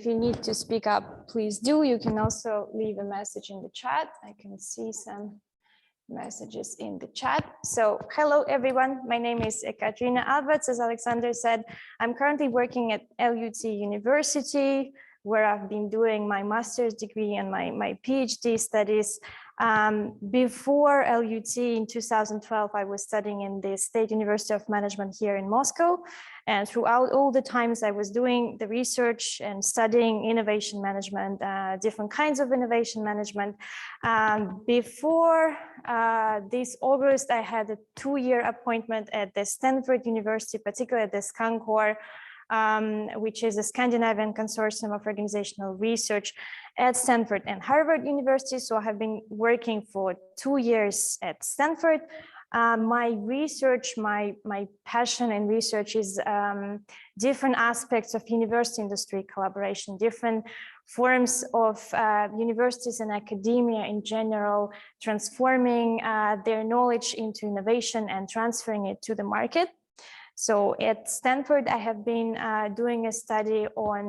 you need to speak up, please do. You can also leave a message in the chat. I can see some messages in the chat. So hello everyone, my name is Ekaterina Albats. As Alexander said, I'm currently working at LUT University, where I've been doing my master's degree and my PhD studies. Before LUT in 2012, I was studying in the State University of Management here in Moscow. And throughout all the times I was doing the research and studying innovation management, different kinds of innovation management. Before this August, I had a 2-year appointment at the Stanford University, particularly at the SCANCOR, which is a Scandinavian Consortium of Organizational Research at Stanford and Harvard University. So I have been working for 2 years at Stanford. My research, my passion in research is different aspects of university industry collaboration, different forms of universities and academia in general, transforming their knowledge into innovation and transferring it to the market. So at Stanford, I have been doing a study on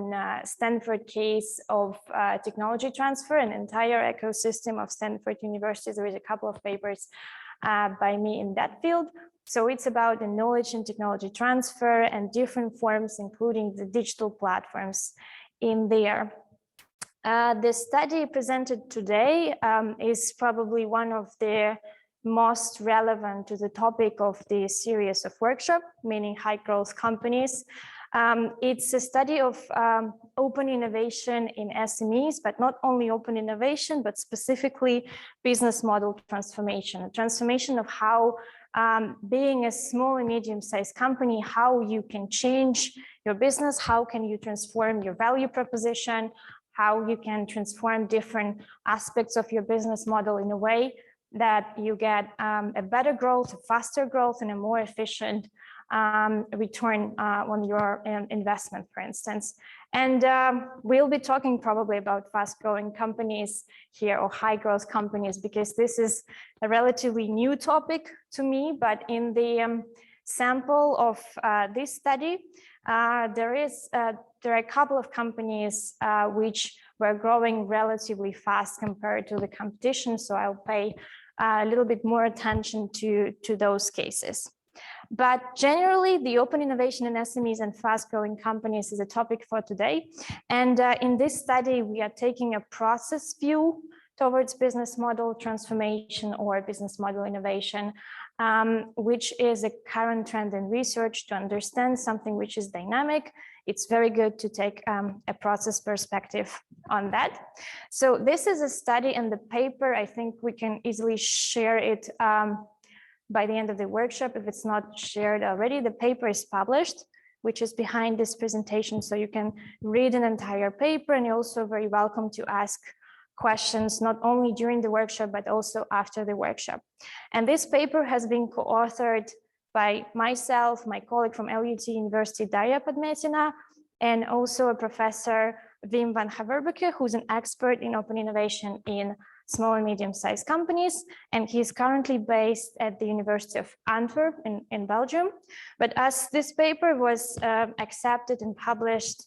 Stanford case of technology transfer, an entire ecosystem of Stanford University. There is a couple of papers by me in that field. So it's about the knowledge and technology transfer and different forms, including the digital platforms in there. The study presented today is probably one of the most relevant to the topic of the series of workshop, meaning high growth companies. It's a study of open innovation in SMEs, but not only open innovation, but specifically business model transformation, a transformation of how being a small and medium-sized company, how you can change your business, how can you transform your value proposition, how you can transform different aspects of your business model in a way that you get a better growth, faster growth, and a more efficient return on your investment, for instance. And we'll be talking probably about fast-growing companies here or high-growth companies, because this is a relatively new topic to me. But in the sample of this study, there are a couple of companies which were growing relatively fast compared to the competition. So I'll pay a little bit more attention to those cases. But generally, the open innovation in SMEs and fast-growing companies is a topic for today. And in this study, we are taking a process view towards business model transformation or business model innovation, which is a current trend in research to understand something which is dynamic. It's very good to take a process perspective on that. So this is a study, and the paper, I think we can easily share it by the end of the workshop if it's not shared already. The paper is published, which is behind this presentation, so you can read an entire paper, and you're also very welcome to ask questions not only during the workshop but also after the workshop. And this paper has been co-authored by myself, my colleague from LUT University, Daria Podmetina, and also a professor, Wim van Haverbuke, who's an expert in open innovation in small and medium-sized companies. And he's currently based at the University of Antwerp in Belgium. But as this paper was accepted and published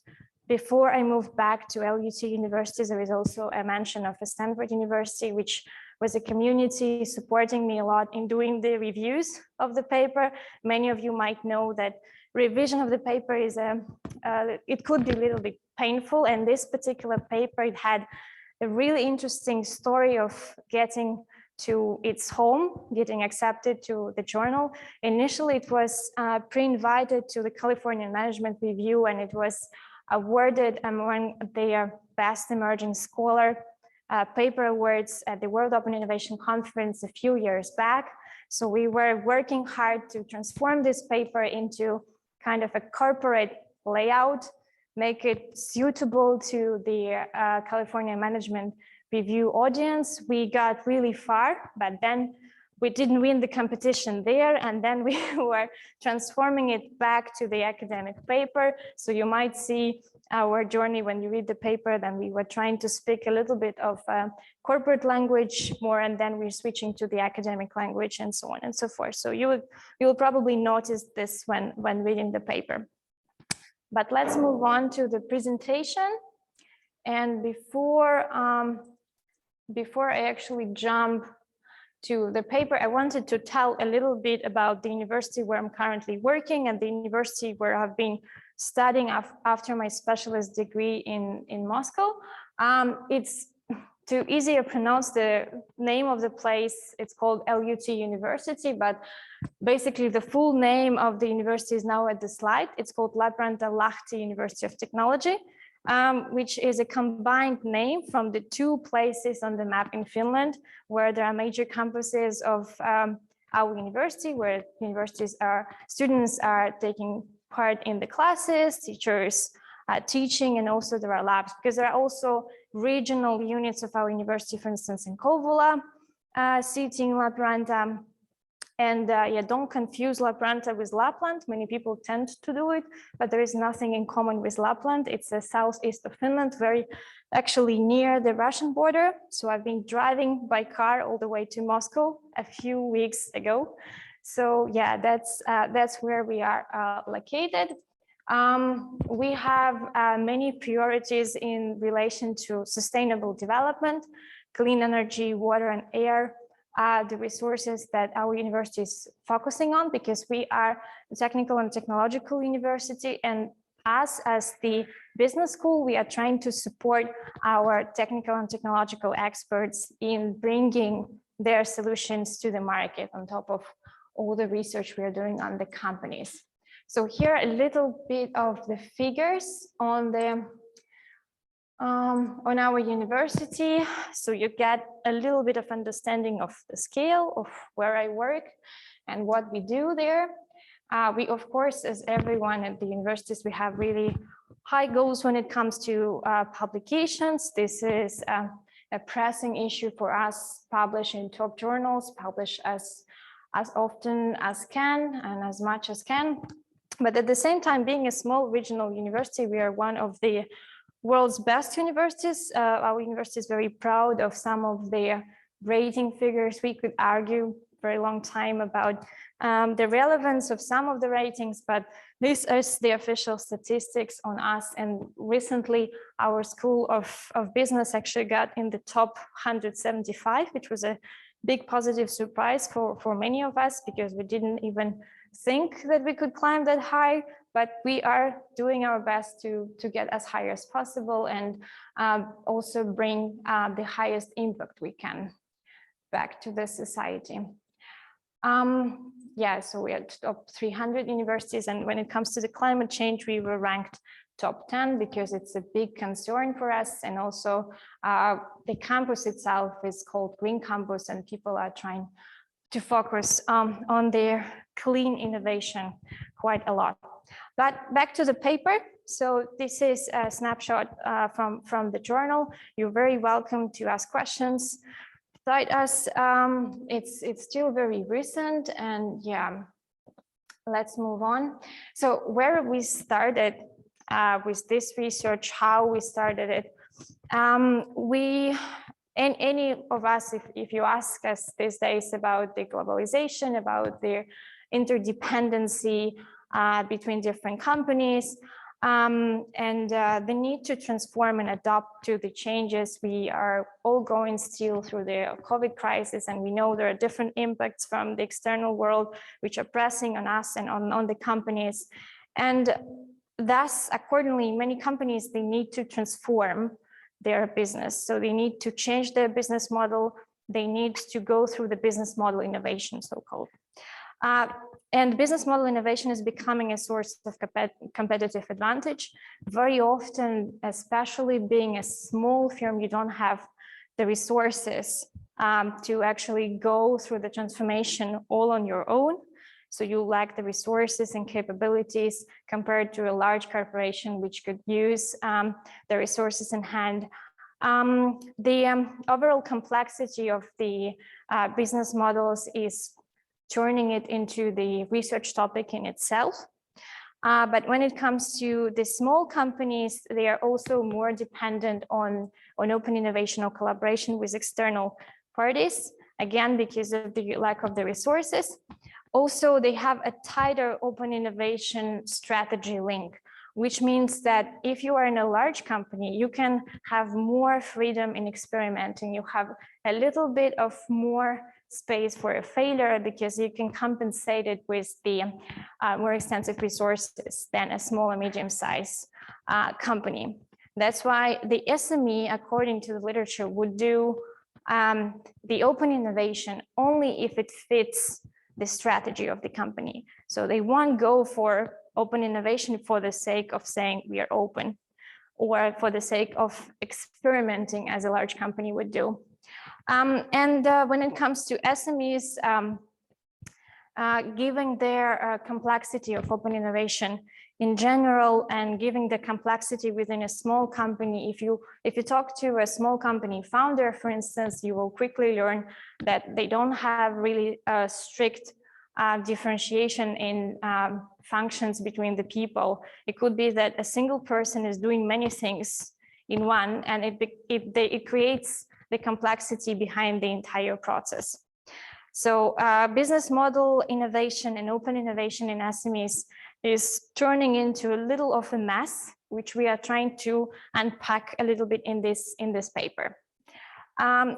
before I moved back to LUT University, there is also a mention of a Stanford University, which was a community supporting me a lot in doing the reviews of the paper. Many of you might know that revision of the paper is it could be a little bit painful. And this particular paper, it had a really interesting story of getting to its home, getting accepted to the journal. Initially, it was pre-invited to the California Management Review, and it was awarded among their best emerging scholar paper awards at the World Open Innovation Conference a few years back. So we were working hard to transform this paper into kind of a corporate layout, make it suitable to the California Management Review audience. We got really far, but then we didn't win the competition there, and then we were transforming it back to the academic paper. So you might see our journey when you read the paper. Then we were trying to speak a little bit of corporate language more, and then we're switching to the academic language, and so on and so forth. So you will probably notice this when reading the paper. But let's move on to the presentation. And before I actually jump to the paper, I wanted to tell a little bit about the university where I'm currently working and the university where I've been studying after my specialist degree in Moscow. It's to easier pronounce the name of the place, it's called LUT University, but basically the full name of the university is now at the slide. It's called Lahti University of Technology, which is a combined name from the two places on the map in Finland, where there are major campuses of our university, where students are taking part in the classes, teachers teaching, and also there are labs, because there are also regional units of our university, for instance, in Kouvola, city in Lappeenranta. And yeah, don't confuse Lappeenranta with Lapland. Many people tend to do it, but there is nothing in common with Lapland. It's the southeast of Finland, very actually near the Russian border. So I've been driving by car all the way to Moscow a few weeks ago. So yeah, that's where we are located. We have many priorities in relation to sustainable development, clean energy, water and air, the resources that our university is focusing on, because we are a technical and technological university, and us as the business school, we are trying to support our technical and technological experts in bringing their solutions to the market on top of all the research we are doing on the companies. So here a little bit of the figures on the on our university, so you get a little bit of understanding of the scale of where I work and what we do there. We, of course, as everyone at the universities, we have really high goals when it comes to publications. This is a pressing issue for us: publish in top journals, publish as often as can and as much as can. But at the same time, being a small regional university, we are one of the world's best universities. Our university is very proud of some of the rating figures. We could argue for a long time about the relevance of some of the ratings, but this is the official statistics on us. And recently, our School of Business actually got in the top 175, which was a big positive surprise for many of us, because we didn't even think that we could climb that high. But we are doing our best to get as high as possible and also bring the highest impact we can back to the society. Yeah, so we are top 300 universities, and when it comes to the climate change, we were ranked top 10 because it's a big concern for us. And also the campus itself is called Green Campus, and people are trying to focus on their clean innovation quite a lot. But back to the paper. So this is a snapshot from the journal. You're very welcome to ask questions. Cite us. It's still very recent, and yeah, let's move on. So where we started with this research, how we started it. Any of us, if you ask us these days about the globalization, about the interdependency between different companies, and the need to transform and adapt to the changes. We are all going still through the COVID crisis, and we know there are different impacts from the external world which are pressing on us and on the companies. And thus, accordingly, many companies, they need to transform their business. So they need to change their business model. They need to go through the business model innovation, so-called. And business model innovation is becoming a source of competitive advantage. Very often, especially being a small firm, you don't have the resources to actually go through the transformation all on your own. So you lack the resources and capabilities compared to a large corporation, which could use the resources in hand. The overall complexity of the business models is turning it into the research topic in itself. But when it comes to the small companies, they are also more dependent on open innovation or collaboration with external parties, again, because of the lack of the resources. Also, they have a tighter open innovation strategy link which means that if you are in a large company, you can have more freedom in experimenting. You have a little bit of more space for a failure because you can compensate it with the more extensive resources than a small or medium-sized company. That's why the SME, according to the literature, would do the open innovation only if it fits the strategy of the company. So they won't go for open innovation for the sake of saying we are open, or for the sake of experimenting as a large company would do. When it comes to SMEs, given their complexity of open innovation in general, and given the complexity within a small company, if you talk to a small company founder, for instance, you will quickly learn that they don't have really strict differentiation in functions between the people. It could be that a single person is doing many things in one, and it creates the complexity behind the entire process. So business model innovation and open innovation in SMEs is turning into a little of a mess, which we are trying to unpack a little bit in this paper.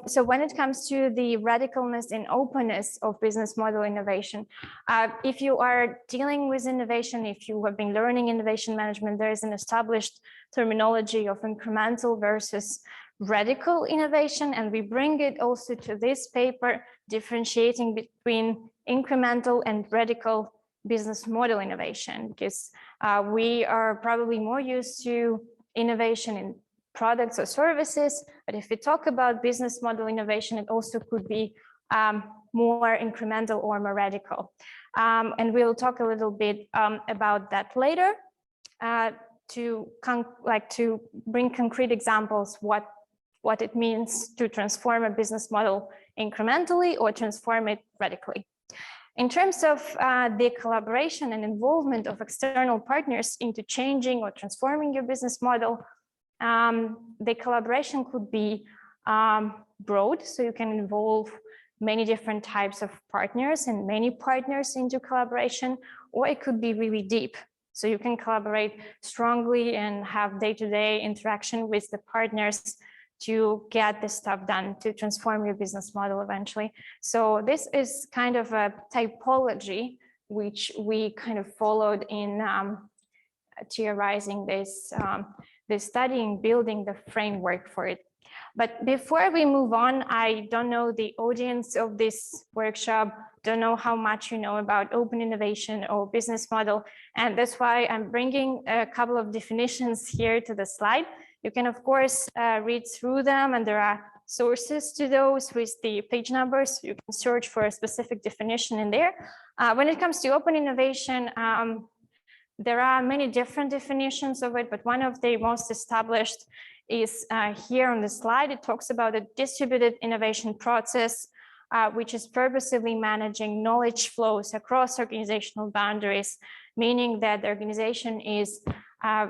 So when it comes to the radicalness and openness of business model innovation, if you are dealing with innovation, if you have been learning innovation management, there is an established terminology of incremental versus radical innovation, and we bring it also to this paper, differentiating between incremental and radical business model innovation, because we are probably more used to innovation in products or services, but if we talk about business model innovation, it also could be more incremental or more radical. And we'll talk a little bit about that later to bring concrete examples what it means to transform a business model incrementally or transform it radically. In terms of the collaboration and involvement of external partners into changing or transforming your business model, the collaboration could be broad, so you can involve many different types of partners and many partners into collaboration, or it could be really deep. So you can collaborate strongly and have day-to-day interaction with the partners to get this stuff done, to transform your business model eventually. So this is kind of a typology which we kind of followed in theorizing this study and building the framework for it. But before we move on, I don't know the audience of this workshop, don't know how much you know about open innovation or business model. And that's why I'm bringing a couple of definitions here to the slide. You can, of course, read through them, and there are sources to those with the page numbers. You can search for a specific definition in there. When it comes to open innovation, there are many different definitions of it, but one of the most established is here on the slide. It talks about a distributed innovation process, which is purposely managing knowledge flows across organizational boundaries, meaning that the organization is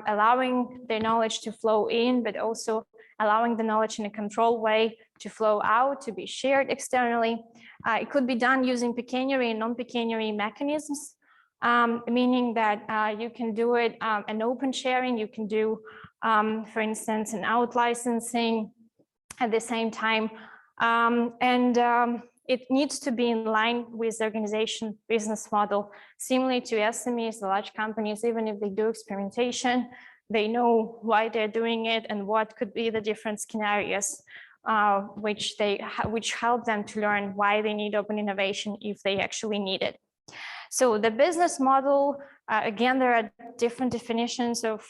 allowing the knowledge to flow in, but also allowing the knowledge in a controlled way to flow out, to be shared externally. It could be done using pecuniary and non-pecuniary mechanisms, meaning that you can do it an open sharing, you can do, for instance, an out licensing at the same time. It needs to be in line with the organization business model, similarly to SMEs, the large companies. Even if they do experimentation, they know why they're doing it and what could be the different scenarios which help them to learn why they need open innovation if they actually need it. So the business model, again, there are different definitions of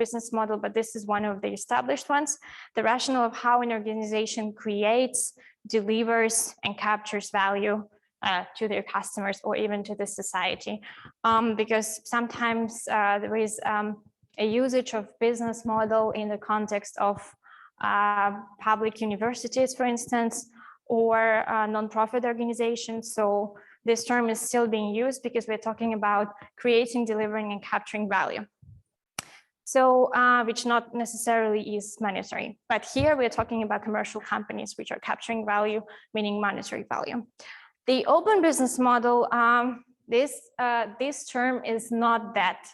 business model, but this is one of the established ones. The rationale of how an organization creates, delivers, and captures value to their customers or even to the society. Because sometimes there is a usage of business model in the context of public universities, for instance, or nonprofit organizations. So this term is still being used because we're talking about creating, delivering, and capturing value. So, which not necessarily is monetary, but here we're talking about commercial companies which are capturing value, meaning monetary value. The open business model, this term is not that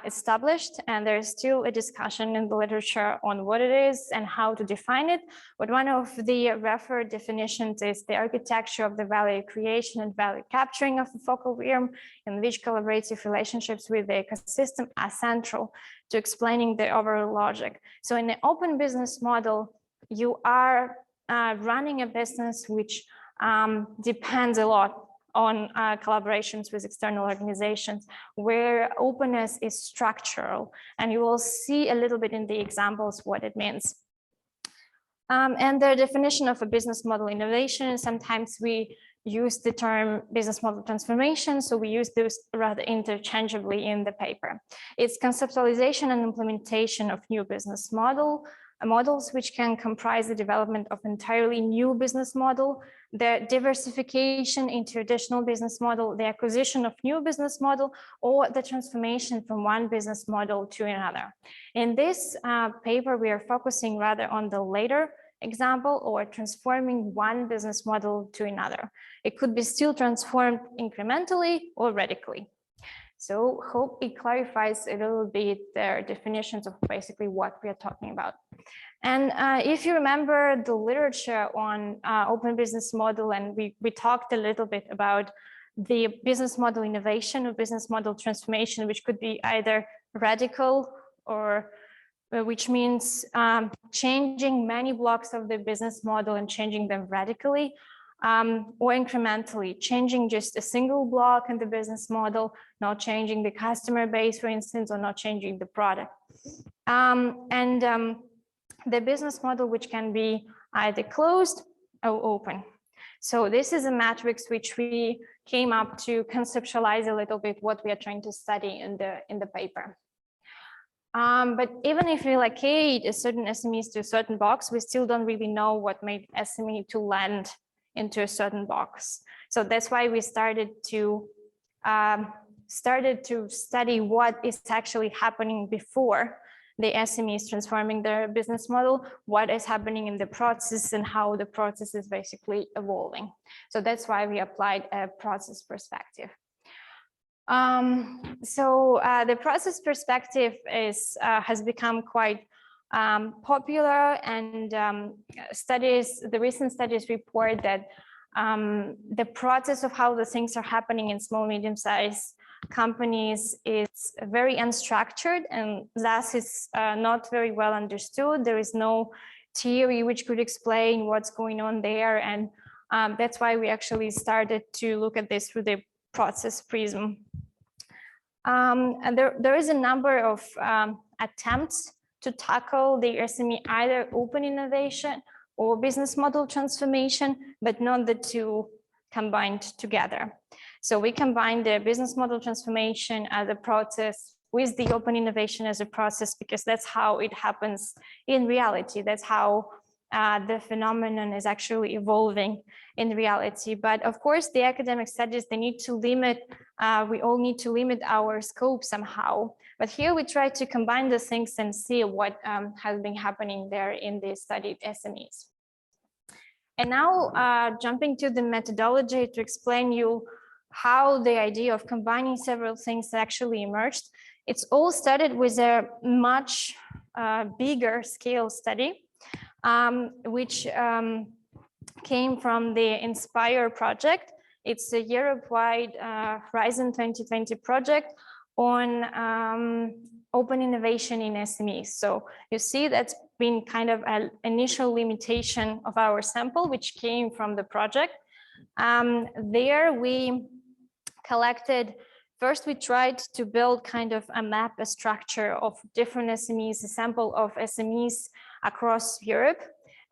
established, and there's still a discussion in the literature on what it is and how to define it. But one of the referred definitions is the architecture of the value creation and value capturing of the focal realm, in which collaborative relationships with the ecosystem are central to explaining the overall logic. So in the open business model, you are running a business which depends a lot on collaborations with external organizations, where openness is structural. And you will see a little bit in the examples what it means. And the definition of a business model innovation, sometimes we use the term business model transformation, so we use those rather interchangeably in the paper. It's conceptualization and implementation of new business models which can comprise the development of entirely new business model, the diversification into additional business model, the acquisition of new business model, or the transformation from one business model to another. In this paper, we are focusing rather on the later example, or transforming one business model to another. It could be still transformed incrementally or radically. So hope it clarifies a little bit their definitions of basically what we are talking about. And if you remember the literature on open business model, and we talked a little bit about the business model innovation or business model transformation, which could be either radical, or which means changing many blocks of the business model and changing them radically, or incrementally, changing just a single block in the business model, not changing the customer base, for instance, or not changing the product. The business model, which can be either closed or open. So this is a matrix which we came up to conceptualize a little bit what we are trying to study in the paper. But even if we allocate a certain SMEs to a certain box, we still don't really know what made SME to land into a certain box. So that's why we started to study what is actually happening before the SME is transforming their business model, what is happening in the process, and how the process is basically evolving. So that's why we applied a process perspective. The process perspective has become quite popular, and the recent studies report that the process of how the things are happening in small, medium-sized companies is very unstructured, and thus is not very well understood. There is no theory which could explain what's going on there, and that's why we actually started to look at this through the process prism. And there is a number of attempts to tackle the SME, either open innovation or business model transformation, but not the two combined together. So we combine the business model transformation as a process with the open innovation as a process, because that's how it happens in reality. That's how the phenomenon is actually evolving in reality. But of course, the academic studies, they need to limit, we all need to limit our scope somehow. But here we try to combine the things and see what has been happening there in the studied SMEs. And now jumping to the methodology to explain you how the idea of combining several things actually emerged. It's all started with a much bigger scale study, which came from the INSPIRE project. It's a Europe-wide Horizon 2020 project on open innovation in SMEs. So you see that's been kind of an initial limitation of our sample, which came from the project. There we collected, first we tried to build kind of a map, a structure of different SMEs, a sample of SMEs across Europe.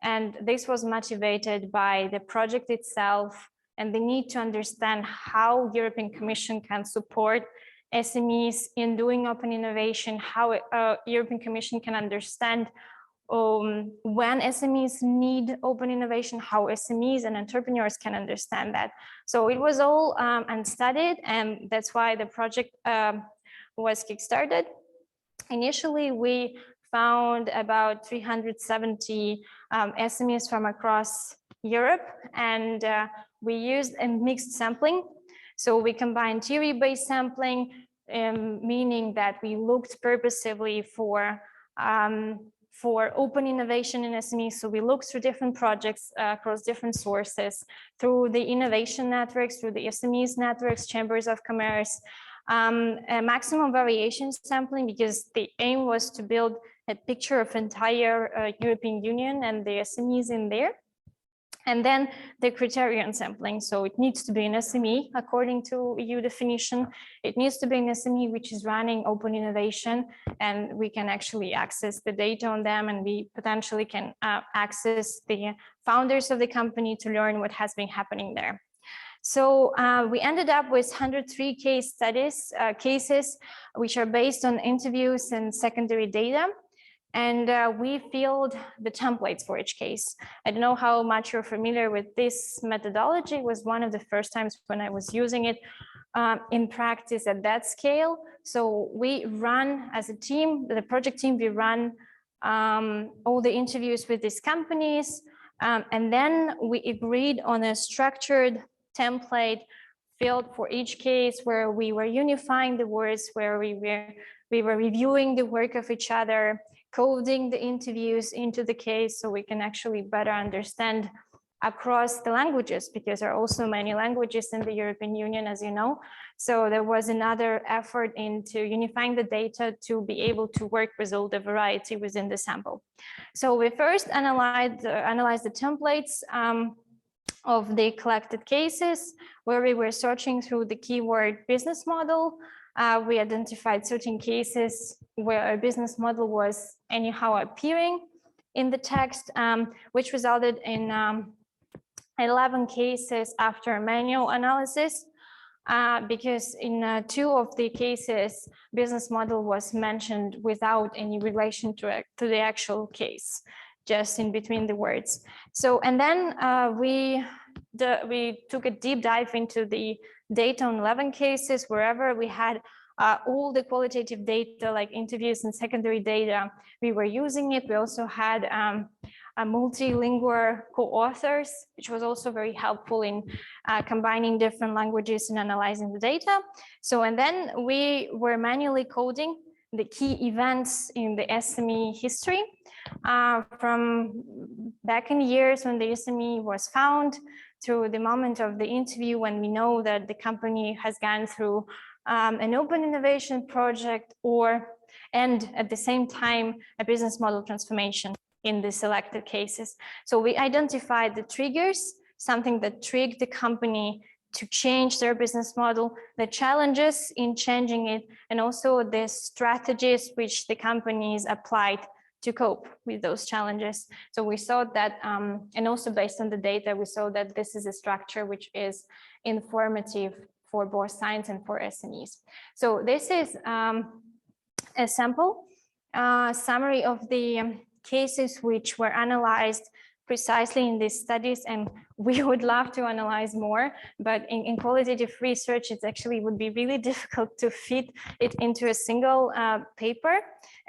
And this was motivated by the project itself and the need to understand how European Commission can support SMEs in doing open innovation, how European Commission can understand when SMEs need open innovation, how SMEs and entrepreneurs can understand that. So it was all unstudied, and that's why the project was kickstarted. Initially, we found about 370 SMEs from across Europe, and we used a mixed sampling. So we combined theory-based sampling meaning that we looked purposively for open innovation in SMEs. So we looked through different projects across different sources, through the innovation networks, through the SMEs networks, chambers of commerce, maximum variation sampling, because the aim was to build a picture of entire European Union and the SMEs in there. And then the criterion sampling. So it needs to be an SME according to EU definition. It needs to be an SME which is running open innovation, and we can actually access the data on them, and we potentially can access the founders of the company to learn what has been happening there. So we ended up with 103 case studies, cases, which are based on interviews and secondary data. And we filled the templates for each case. I don't know how much you're familiar with this methodology. It was one of the first times when I was using it in practice at that scale. So we run as a team, the project team, we run all the interviews with these companies. And then we agreed on a structured template filled for each case, where we were unifying the words, where we were reviewing the work of each other, coding the interviews into the case, so we can actually better understand across the languages, because there are also many languages in the European Union, as you know. So there was another effort into unifying the data to be able to work with all the variety within the sample. So we first analyzed the templates of the collected cases, where we were searching through the keyword business model. We identified certain cases where a business model was anyhow appearing in the text, which resulted in 11 cases after manual analysis, because in 2 of the cases, business model was mentioned without any relation to the actual case, just in between the words. So, and then we took a deep dive into the data on 11 cases. Wherever we had all the qualitative data, like interviews and secondary data, we were using it. We also had a multilingual co-authors, which was also very helpful in combining different languages and analyzing the data. So, and then we were manually coding the key events in the SME history from back in years when the SME was found, to the moment of the interview, when we know that the company has gone through an open innovation project, and at the same time a business model transformation in the selected cases. So we identified the triggers, something that triggered the company to change their business model, the challenges in changing it, and also the strategies which the companies applied to cope with those challenges. So we saw that, and also based on the data, we saw that this is a structure which is informative for both science and for SMEs. So this is a sample summary of the cases which were analyzed precisely in these studies, and we would love to analyze more, but in qualitative research, it actually would be really difficult to fit it into a single paper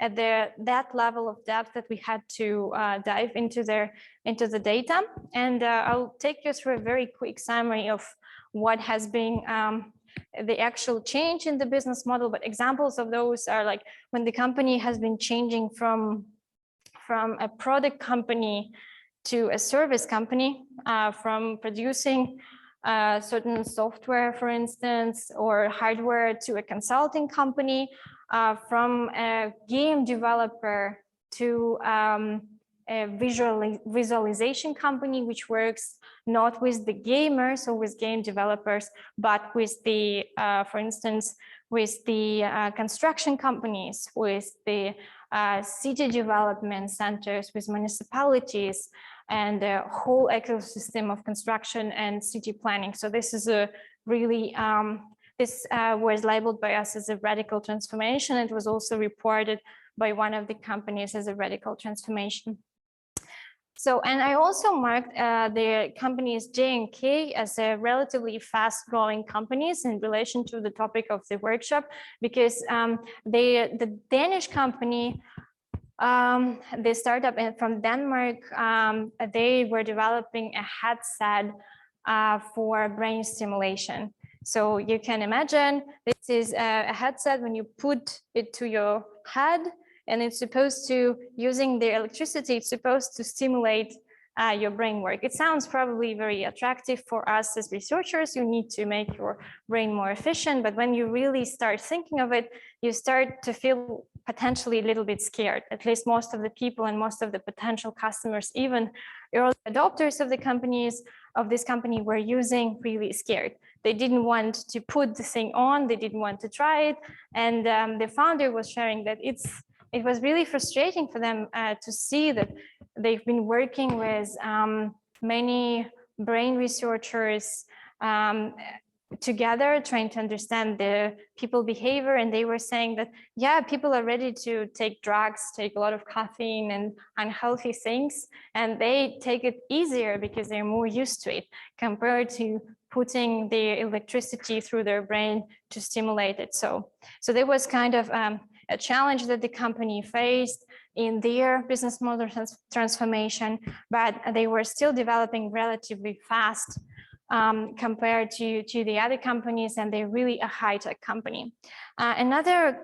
at that level of depth that we had to dive into the data. And I'll take you through a very quick summary of what has been the actual change in the business model, but examples of those are like when the company has been changing from a product company to a service company, from producing certain software, for instance, or hardware, to a consulting company, from a game developer to a visualization company, which works not with the gamers or with game developers, but with the, for instance, with the construction companies, with the city development centers, with municipalities, and the whole ecosystem of construction and city planning. So this is a really, this was labeled by us as a radical transformation. It was also reported by one of the companies as a radical transformation. So, and I also marked the companies J and K as a relatively fast growing companies in relation to the topic of the workshop, because the Danish company, the startup from Denmark, they were developing a headset for brain stimulation. So you can imagine this is a headset when you put it to your head, and it's supposed to, using the electricity, it's supposed to stimulate your brain work. It sounds probably very attractive for us as researchers. You need to make your brain more efficient, but when you really start thinking of it, you start to feel potentially a little bit scared. At least most of the people and most of the potential customers, even early adopters of the companies, of this company, were using really scared. They didn't want to put the thing on, they didn't want to try it. And the founder was sharing that it was really frustrating for them to see that they've been working with many brain researchers together, trying to understand the people behavior. And they were saying that, yeah, people are ready to take drugs, take a lot of caffeine and unhealthy things, and they take it easier because they're more used to it compared to putting the electricity through their brain to stimulate it. So there was kind of a challenge that the company faced in their business model transformation, but they were still developing relatively fast compared to the other companies, and they're really a high-tech company. Another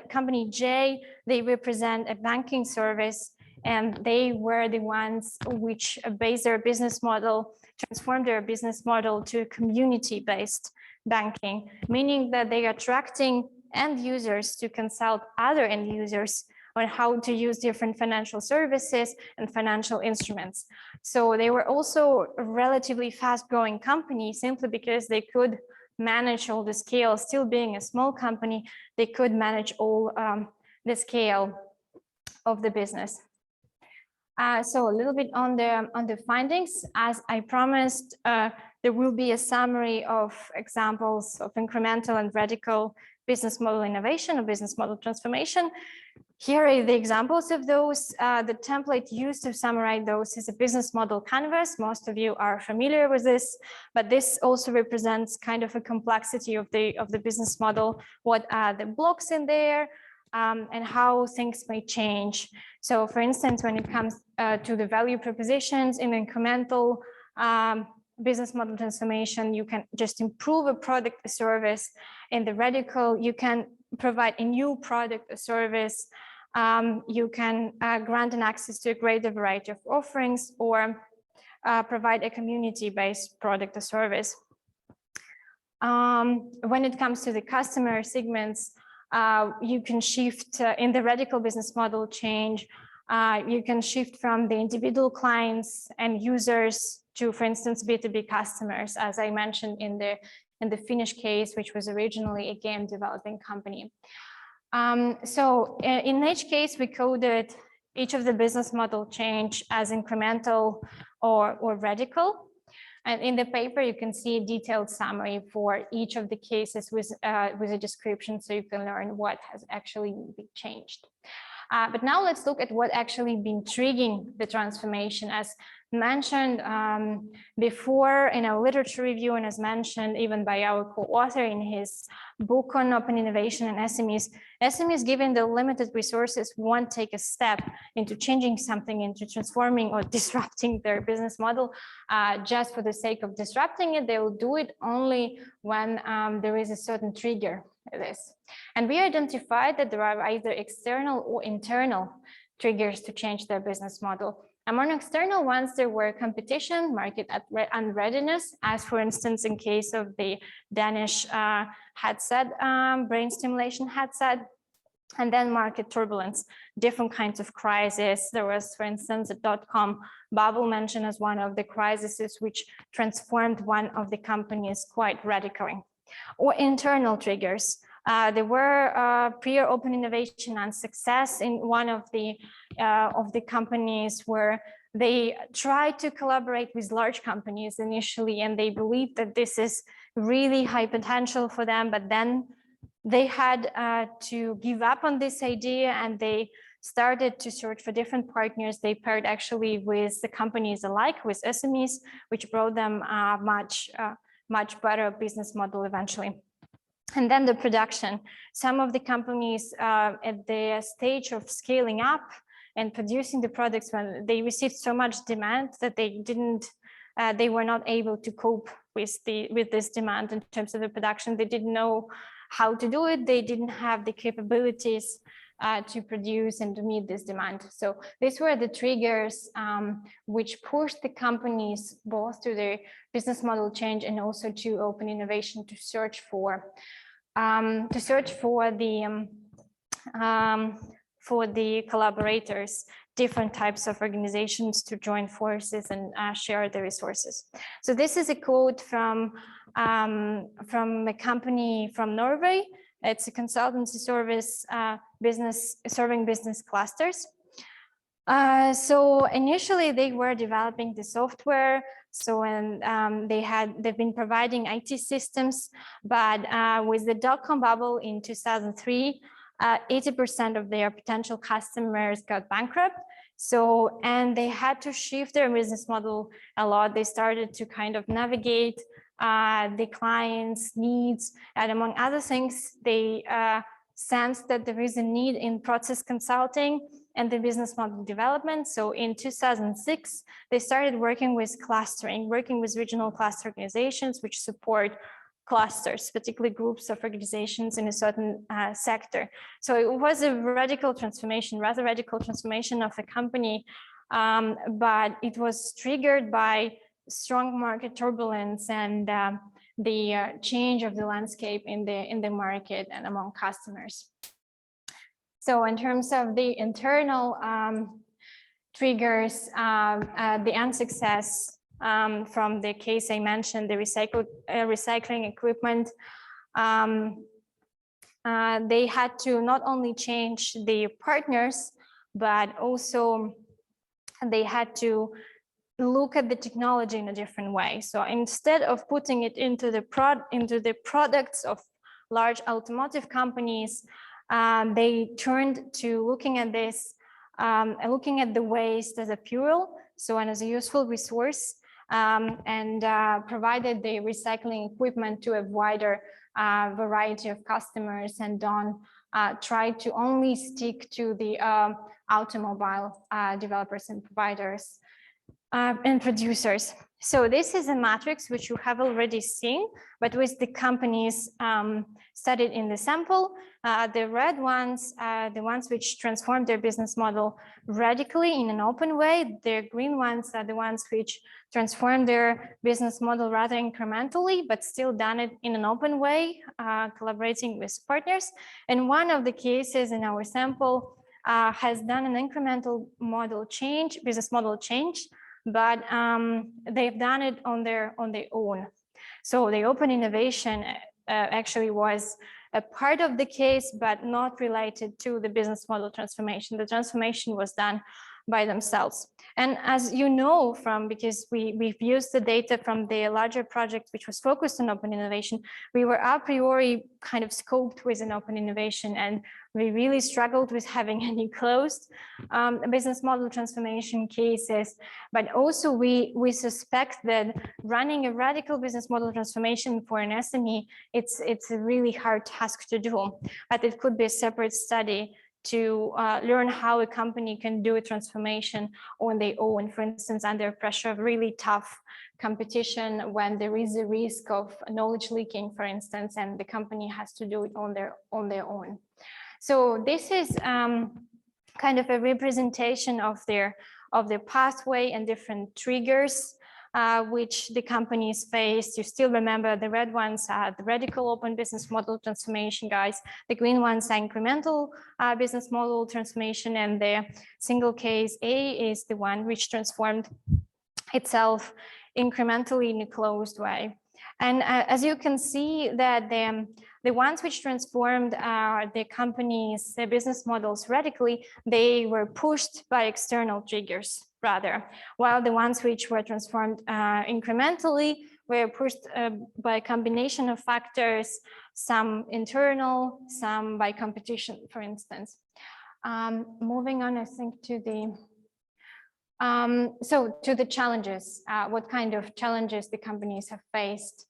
company, J, they represent a banking service, and they were the ones which base their business model, transformed their business model to community-based banking, meaning that they are attracting end users to consult other end users on how to use different financial services and financial instruments. So they were also a relatively fast-growing company simply because they could manage all the scale. Still being a small company, they could manage all the scale of the business. So a little bit on the findings. As I promised, there will be a summary of examples of incremental and radical business model innovation or business model transformation. Here are the examples of those. The template used to summarize those is a business model canvas. Most of you are familiar with this, but this also represents kind of a complexity of the business model. What are the blocks in there, and how things may change. So for instance, when it comes to the value propositions in incremental business model transformation, you can just improve a product or service. In the radical, you can provide a new product or service. You can grant an access to a greater variety of offerings, or provide a community-based product or service. When it comes to the customer segments, you can shift in the radical business model change. You can shift from the individual clients and users to, for instance, B2B customers, as I mentioned in the Finnish case, which was originally a game developing company. So in each case, we coded each of the business model change as incremental or radical. And in the paper, you can see a detailed summary for each of the cases with a description, so you can learn what has actually been changed. But now let's look at what actually been triggering the transformation. As mentioned before in our literature review, and as mentioned even by our co-author in his book on open innovation and SMEs, given the limited resources, won't take a step into changing something, into transforming or disrupting their business model just for the sake of disrupting it. They will do it only when there is a certain trigger for this. And we identified that there are either external or internal triggers to change their business model. Among external ones, there were competition, market unreadiness, as for instance, in case of the Danish headset, brain stimulation headset, and then market turbulence, different kinds of crises. There was, for instance, a dot-com bubble mentioned as one of the crises which transformed one of the companies quite radically. Or internal triggers. There were prior open innovation and success in one of the companies where they tried to collaborate with large companies initially, and they believed that this is really high potential for them, but then they had to give up on this idea, and they started to search for different partners. They paired actually with the companies alike, with SMEs, which brought them much better business model eventually. And then the production. Some of the companies at the stage of scaling up and producing the products, when they received so much demand that they didn't they were not able to cope with this demand in terms of the production. They didn't know how to do it. They didn't have the capabilities to produce and to meet this demand. So these were the triggers which pushed the companies both to their business model change and also to open innovation, to search for the collaborators, different types of organizations to join forces and share the resources. So this is a quote from a company from Norway. It's a consultancy service serving business clusters. So initially they were developing the software. So they've been providing IT systems, but with the dot-com bubble in 2003, 80% of their potential customers got bankrupt. So, and they had to shift their business model a lot. They started to kind of navigate the client's needs, and among other things, they sensed that there is a need in process consulting and the business model development. So in 2006, they started working with clustering, working with regional cluster organizations which support clusters, particularly groups of organizations in a certain sector. So it was a radical transformation, rather radical transformation of a company, but it was triggered by strong market turbulence and the change of the landscape in the market and among customers. So in terms of the internal triggers, the unsuccess from the case I mentioned, the recycling equipment, they had to not only change the partners, but also they had to look at the technology in a different way. So instead of putting it into the products of large automotive companies, they turned to looking at this, looking at the waste as a fuel, so and as a useful resource, and provided the recycling equipment to a wider variety of customers, and don't try to only stick to the automobile developers and providers and producers. So this is a matrix which you have already seen, but with the companies studied in the sample. The red ones are the ones which transformed their business model radically in an open way. The green ones are the ones which transformed their business model rather incrementally, but still done it in an open way, collaborating with partners. And one of the cases in our sample has done an incremental model change, business model change, but they've done it on their own. So the open innovation actually was a part of the case, but not related to the business model transformation. The transformation was done by themselves. And as you know from, because we've used the data from the larger project which was focused on open innovation, we were a priori kind of scoped with an open innovation, and we really struggled with having any closed business model transformation cases. But also we suspect that running a radical business model transformation for an SME, it's a really hard task to do, but it could be a separate study to learn how a company can do a transformation on their own, for instance, under pressure of really tough competition, when there is a risk of knowledge leaking, for instance, and the company has to do it on their own. So this is kind of a representation of their pathway and different triggers which the companies faced. You still remember the red ones are the radical open business model transformation, guys. The green ones are incremental business model transformation, and the single case A is the one which transformed itself incrementally in a closed way. And as you can see that the ones which transformed the companies, their business models radically, they were pushed by external triggers rather, while the ones which were transformed incrementally were pushed by a combination of factors, some internal, some by competition, for instance. Moving on, I think, to the to the challenges, what kind of challenges the companies have faced.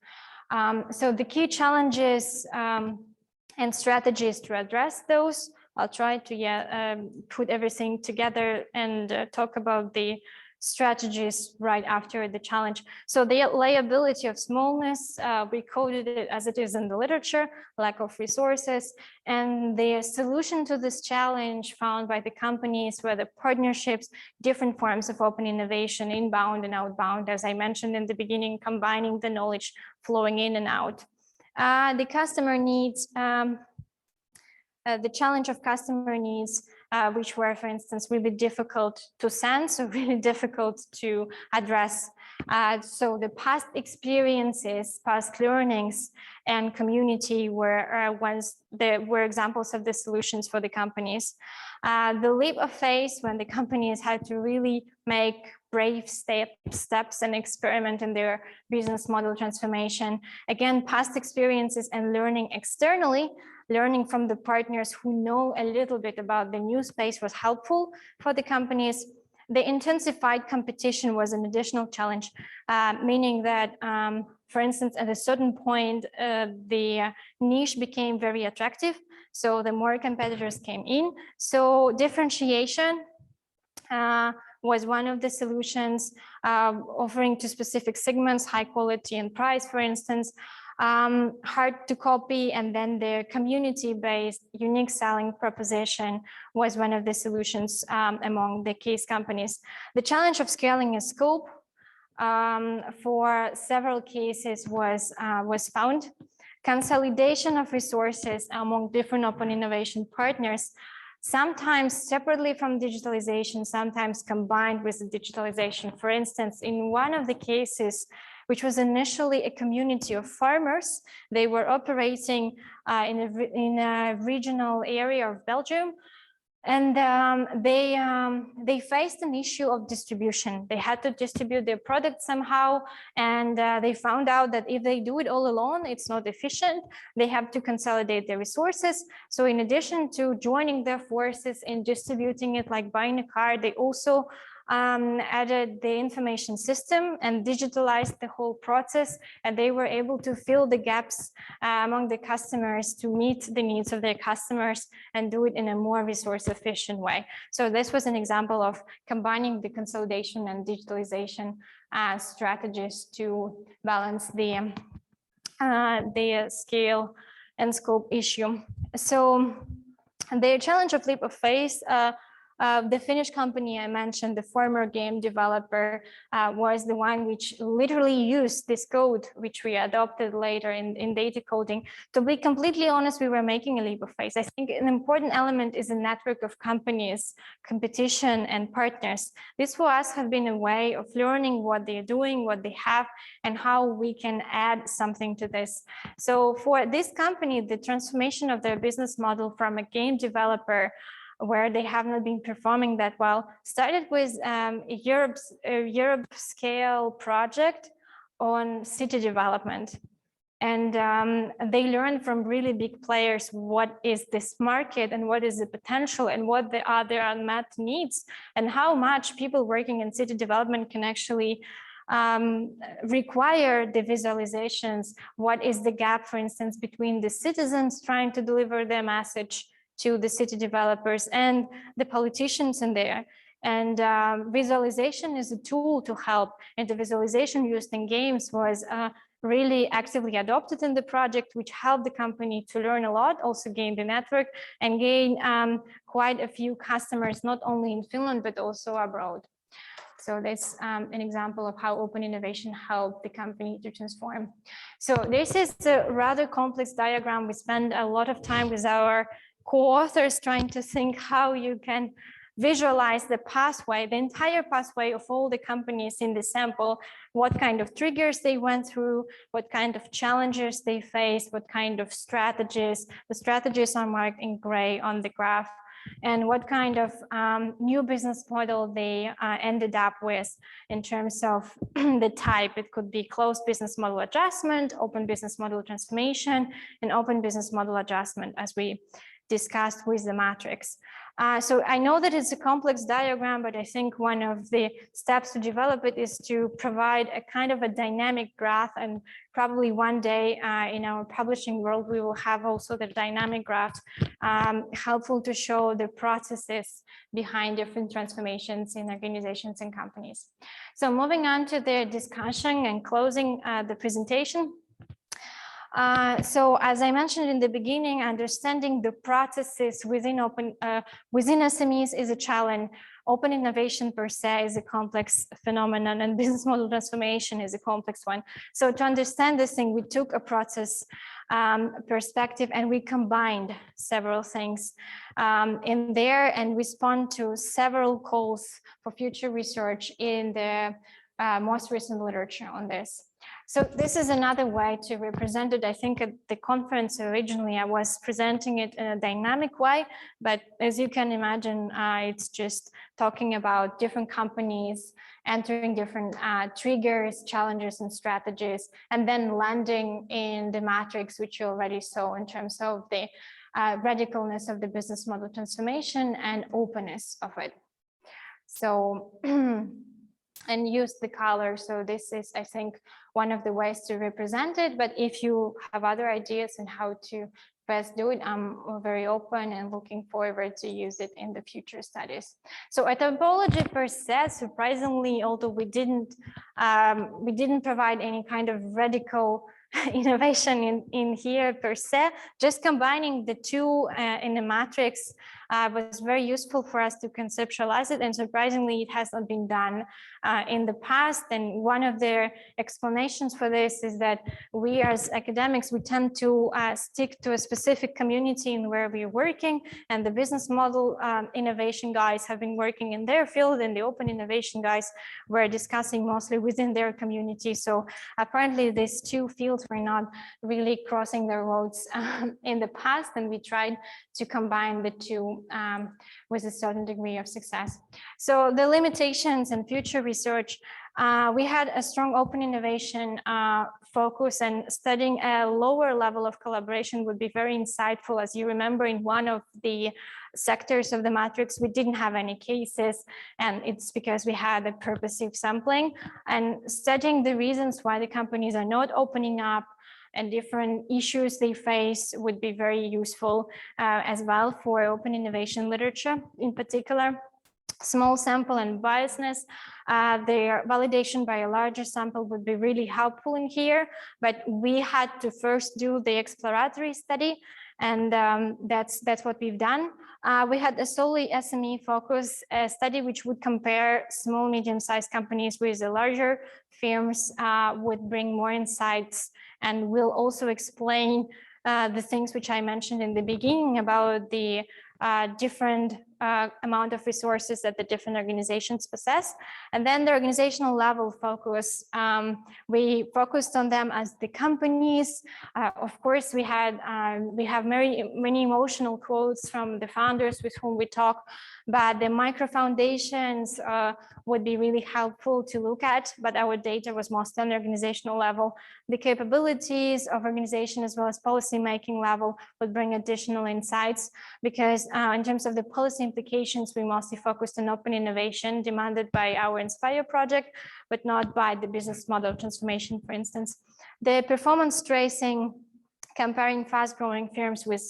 So the key challenges and strategies to address those, I'll try to put everything together and talk about the strategies right after the challenge. So the liability of smallness, we coded it as it is in the literature, lack of resources, and the solution to this challenge found by the companies were the partnerships, different forms of open innovation, inbound and outbound, as I mentioned in the beginning, combining the knowledge flowing in and out. The customer needs, the challenge of customer needs, which were, for instance, really difficult to sense or really difficult to address. So the past experiences, past learnings, and community were were examples of the solutions for the companies. The leap of faith, when the companies had to really make brave steps and experiment in their business model transformation. Again, past experiences and learning externally, learning from the partners who know a little bit about the new space was helpful for the companies. The intensified competition was an additional challenge, meaning that, for instance, at a certain point, the niche became very attractive. So the more competitors came in. So differentiation was one of the solutions, offering to specific segments, high quality and price, for instance. Hard to copy, and then the community-based unique selling proposition was one of the solutions among the case companies. The challenge of scaling a scope for several cases was found. Consolidation of resources among different open innovation partners, sometimes separately from digitalization, sometimes combined with the digitalization. For instance, in one of the cases, which was initially a community of farmers, they were operating in a regional area of Belgium, and they faced an issue of distribution. They had to distribute their product somehow, and they found out that if they do it all alone, it's not efficient. They have to consolidate their resources. So in addition to joining their forces in distributing it like buying a car, they also added the information system and digitalized the whole process, and they were able to fill the gaps among the customers to meet the needs of their customers and do it in a more resource efficient way. So this was an example of combining the consolidation and digitalization strategies to balance the scale and scope issue. So the challenge of leap of faith, the Finnish company I mentioned, the former game developer, was the one which literally used this code, which we adopted later in data coding. To be completely honest, we were making a leap of faith. I think an important element is a network of companies, competition, and partners. This for us have been a way of learning what they're doing, what they have, and how we can add something to this. So for this company, the transformation of their business model from a game developer, where they have not been performing that well, started with a Europe scale project on city development. And they learned from really big players what is this market and what is the potential and what are their unmet needs and how much people working in city development can actually require the visualizations. What is the gap, for instance, between the citizens trying to deliver their message to the city developers and the politicians in there. And visualization is a tool to help. And the visualization used in games was really actively adopted in the project, which helped the company to learn a lot, also gain the network and gain quite a few customers, not only in Finland, but also abroad. So that's an example of how open innovation helped the company to transform. So this is a rather complex diagram. We spend a lot of time with our co-authors trying to think how you can visualize the pathway, the entire pathway of all the companies in the sample, what kind of triggers they went through, what kind of challenges they faced, what kind of strategies. The strategies are marked in gray on the graph, and what kind of new business model they ended up with in terms of the type. It could be closed business model adjustment, open business model transformation, and open business model adjustment, as we discussed with the matrix. So I know that it's a complex diagram, but I think one of the steps to develop it is to provide a kind of a dynamic graph, and probably one day in our publishing world, we will have also the dynamic graph helpful to show the processes behind different transformations in organizations and companies. So moving on to the discussion and closing the presentation. So as I mentioned in the beginning, understanding the processes within SMEs is a challenge. Open innovation per se is a complex phenomenon, and business model transformation is a complex one. So to understand this thing, we took a process perspective and we combined several things in there and respond to several calls for future research in the most recent literature on this. So this is another way to represent it. I think at the conference originally I was presenting it in a dynamic way, but as you can imagine, it's just talking about different companies entering different triggers, challenges, and strategies, and then landing in the matrix, which you already saw in terms of the radicalness of the business model transformation and openness of it. So, and use the color. So this is, I think, one of the ways to represent it. But if you have other ideas on how to best do it, I'm very open and looking forward to use it in the future studies. So a typology per se, surprisingly, although we didn't provide any kind of radical innovation in here per se, just combining the two in the matrix was very useful for us to conceptualize it, and surprisingly it has not been done in the past. And one of the explanations for this is that we as academics, we tend to stick to a specific community in where we're working, and the business model innovation guys have been working in their field, and the open innovation guys were discussing mostly within their community. So apparently these two fields were not really crossing their roads in the past, and we tried to combine the two with a certain degree of success. So the limitations and future research, we had a strong open innovation focus, and studying a lower level of collaboration would be very insightful. As you remember, in one of the sectors of the matrix, we didn't have any cases, and it's because we had a purposive sampling, and studying the reasons why the companies are not opening up and different issues they face would be very useful as well for open innovation literature. In particular, small sample and biasness, their validation by a larger sample would be really helpful in here, but we had to first do the exploratory study, and that's what we've done. We had a solely SME focus study, which would compare small, medium-sized companies with the larger firms, would bring more insights, and will also explain the things which I mentioned in the beginning about the different amount of resources that the different organizations possess. And then the organizational level focus, we focused on them as the companies. Of course, we have many emotional quotes from the founders with whom we talk, but the micro foundations would be really helpful to look at, but our data was mostly on the organizational level. The capabilities of organization as well as policy making level would bring additional insights, because in terms of the policy implications, we mostly focused on open innovation demanded by our Inspire project, but not by the business model transformation, for instance. The performance tracing, comparing fast-growing firms with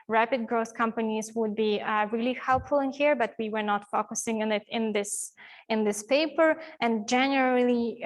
rapid growth companies would be really helpful in here, but we were not focusing on it in this paper. And generally,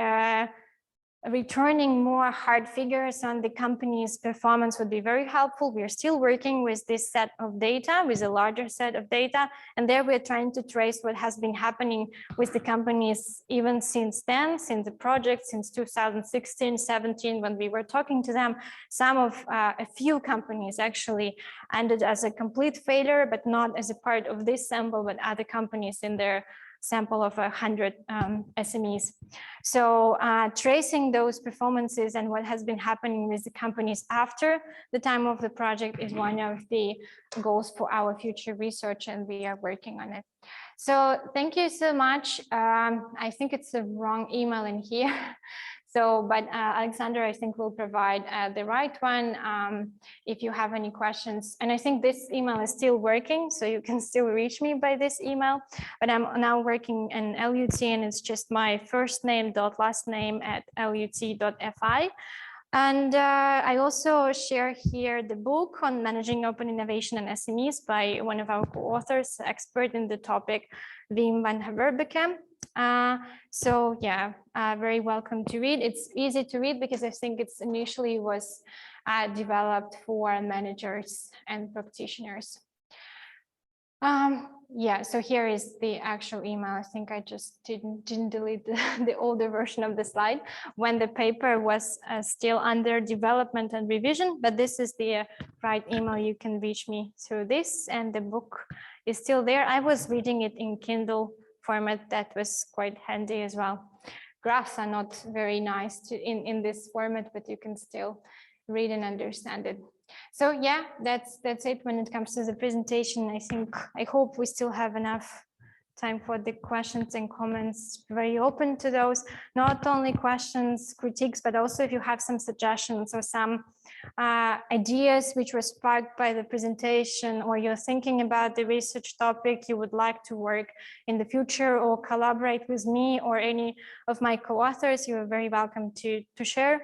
returning more hard figures on the company's performance would be very helpful. We are still working with this set of data, with a larger set of data, and there we're trying to trace what has been happening with the companies even since then, since the project, since 2016, 17, when we were talking to them. Some of a few companies actually ended as a complete failure, but not as a part of this sample, but other companies in their sample of 100 SMEs. So tracing those performances and what has been happening with the companies after the time of the project is one of the goals for our future research, and we are working on it. So thank you so much. I think it's the wrong email in here. So, but Alexander, I think, will provide the right one if you have any questions. And I think this email is still working, so you can still reach me by this email. But I'm now working in LUT, and it's just my first name dot last name at lut.fi. And I also share here the book on managing open innovation and SMEs by one of our co-authors, expert in the topic, Wim van Herbeeke. So yeah, very welcome to read. It's easy to read because I think it's initially was developed for managers and practitioners. Yeah, so here is the actual email. I think I just didn't delete the older version of the slide when the paper was still under development and revision, but this is the right email. You can reach me through this, and the book is still there. I was reading it in Kindle format. That was quite handy as well. Graphs are not very nice in this format, but you can still read and understand it. So yeah, that's it when it comes to the presentation. I hope we still have enough time for the questions and comments. Very open to those, not only questions, critiques, but also if you have some suggestions or some ideas which were sparked by the presentation, or you're thinking about the research topic you would like to work in the future or collaborate with me or any of my co-authors, you are very welcome to share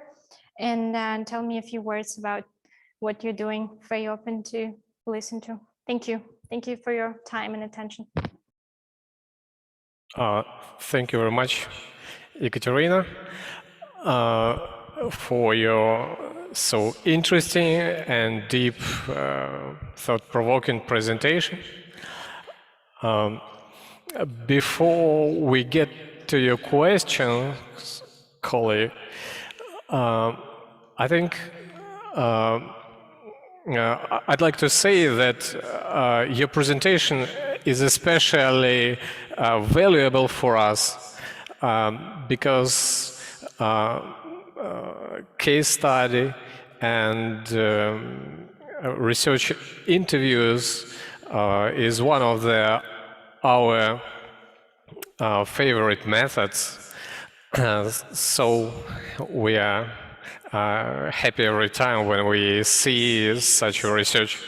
and tell me a few words about what you're doing. Very open to listen to. Thank you. Thank you for your time and attention. Thank you very much, Ekaterina, for your so interesting and deep, thought-provoking presentation. Before we get to your questions, colleague, I think I'd like to say that your presentation is especially valuable for us because case study and research interviews is one of our favorite methods. So we are happy every time when we see such research.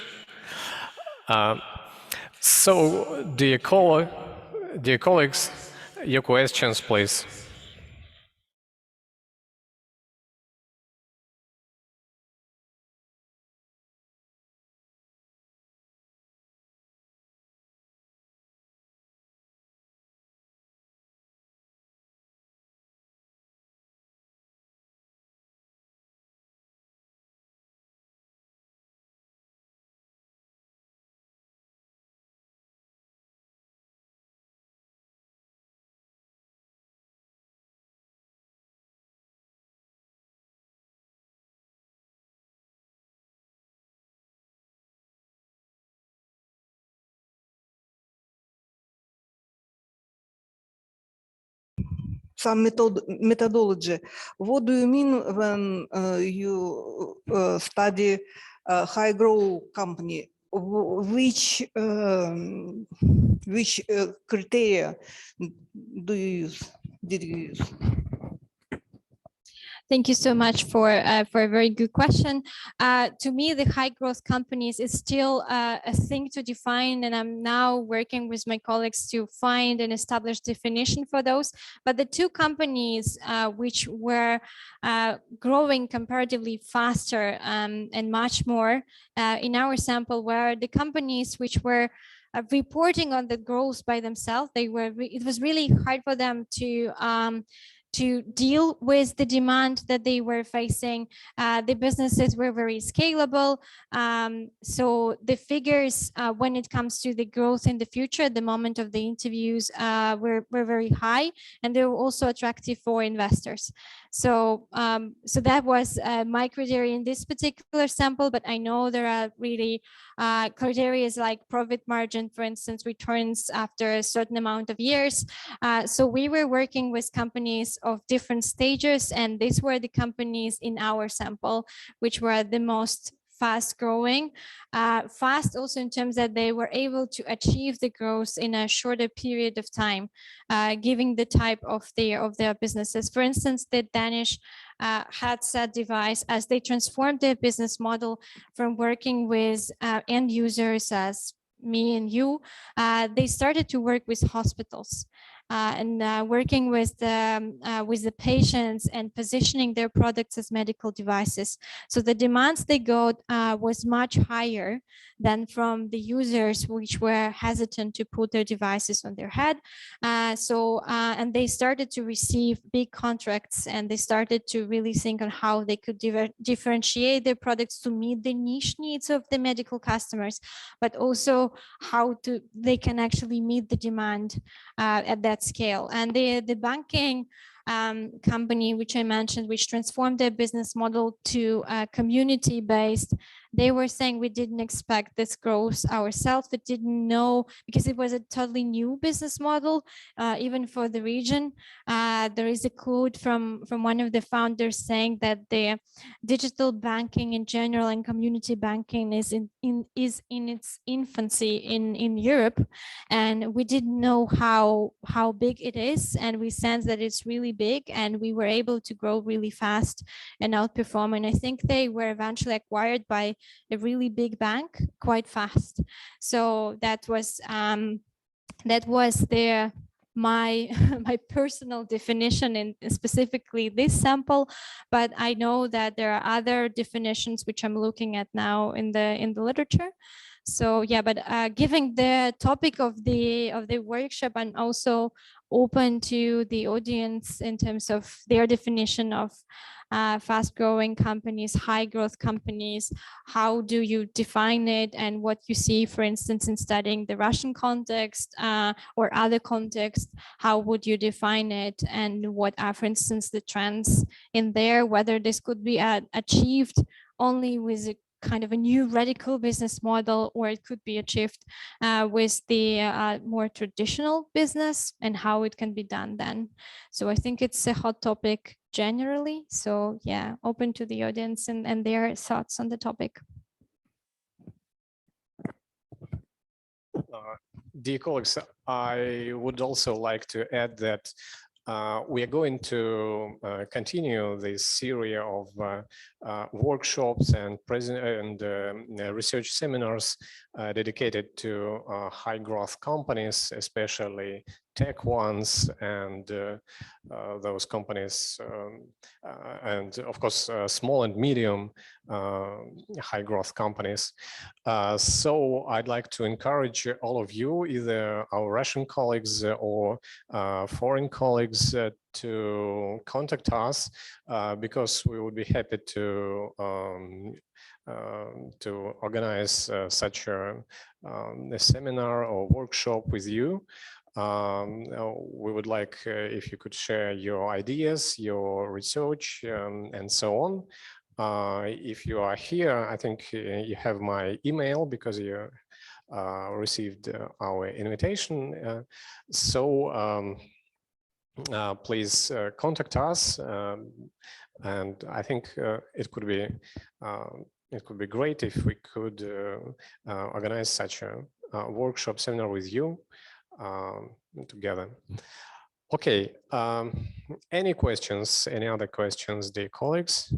So, dear colleagues, your questions, please. Some methodology. What do you mean when you study a high growth company? Which criteria did you use? Thank you so much for a very good question. To me, the high growth companies is still a thing to define, and I'm now working with my colleagues to find and establish definition for those. But the two companies which were growing comparatively faster and much more in our sample were the companies which were reporting on the growth by themselves. It was really hard for them to deal with the demand that they were facing. The businesses were very scalable. So the figures when it comes to the growth in the future at the moment of the interviews were very high, and they were also attractive for investors. So so that was my criteria in this particular sample, but I know there are really criteria like profit margin, for instance, returns after a certain amount of years. So we were working with companies of different stages, and these were the companies in our sample which were the most fast growing, fast also in terms that they were able to achieve the growth in a shorter period of time, given the type of their businesses. For instance, the Danish headset device, as they transformed their business model from working with end users as me and you, they started to work with hospitals. And working with the patients and positioning their products as medical devices. So the demands they got was much higher than from the users, which were hesitant to put their devices on their head. And they started to receive big contracts, and they started to really think on how they could differentiate their products to meet the niche needs of the medical customers, but also how they can actually meet the demand at that scale. And the banking company, which I mentioned, which transformed their business model to community-based, they were saying we didn't expect this growth ourselves. We didn't know, because it was a totally new business model, even for the region. There is a quote from one of the founders saying that the digital banking in general and community banking is in its infancy in Europe, and we didn't know how big it is, and we sense that it's really big, and we were able to grow really fast and outperform. And I think they were eventually acquired by a really big bank quite fast. So that was my personal definition in specifically this sample, but I know that there are other definitions which I'm looking at now in the literature. So yeah, but given the topic of the workshop, I'm also open to the audience in terms of their definition of fast-growing companies, high-growth companies. How do you define it, and what you see, for instance, in studying the Russian context or other contexts? How would you define it, and what are, for instance, the trends in there? Whether this could be achieved only with a kind of a new radical business model, or it could be achieved with the more traditional business, and how it can be done then. So I think it's a hot topic generally. So yeah, open to the audience and their thoughts on the topic. Dear colleagues, I would also like to add that we are going to continue this series of workshops and research seminars dedicated to high growth companies, especially tech ones, and those companies, and of course small and medium high growth companies. So I'd like to encourage all of you, either our Russian colleagues or foreign colleagues, to contact us, because we would be happy to organize such a seminar or workshop with you. We would like if you could share your ideas, your research, and so on. If you are here, I think you have my email because you received our invitation. Please contact us, and I think it could be great if we could organize such a workshop seminar with you together. Okay. Any questions? Any other questions, dear colleagues?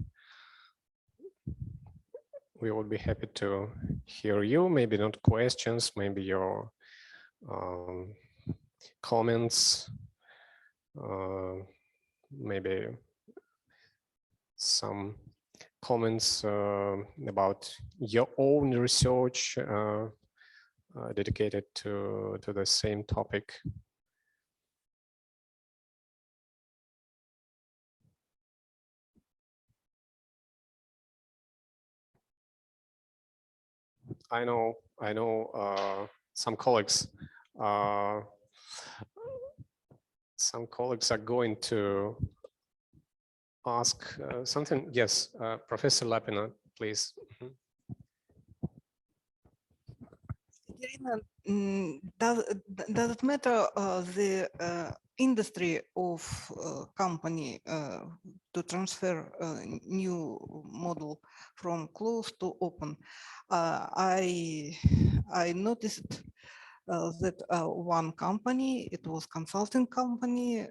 We would be happy to hear you. Maybe not questions, maybe your comments. Maybe some comments about your own research dedicated to the same topic. I know some colleagues are going to ask something. Yes, Professor Lapina, please. Ekaterina, does it matter the industry of company to transfer new model from closed to open? I noticed that one company, it was consulting company,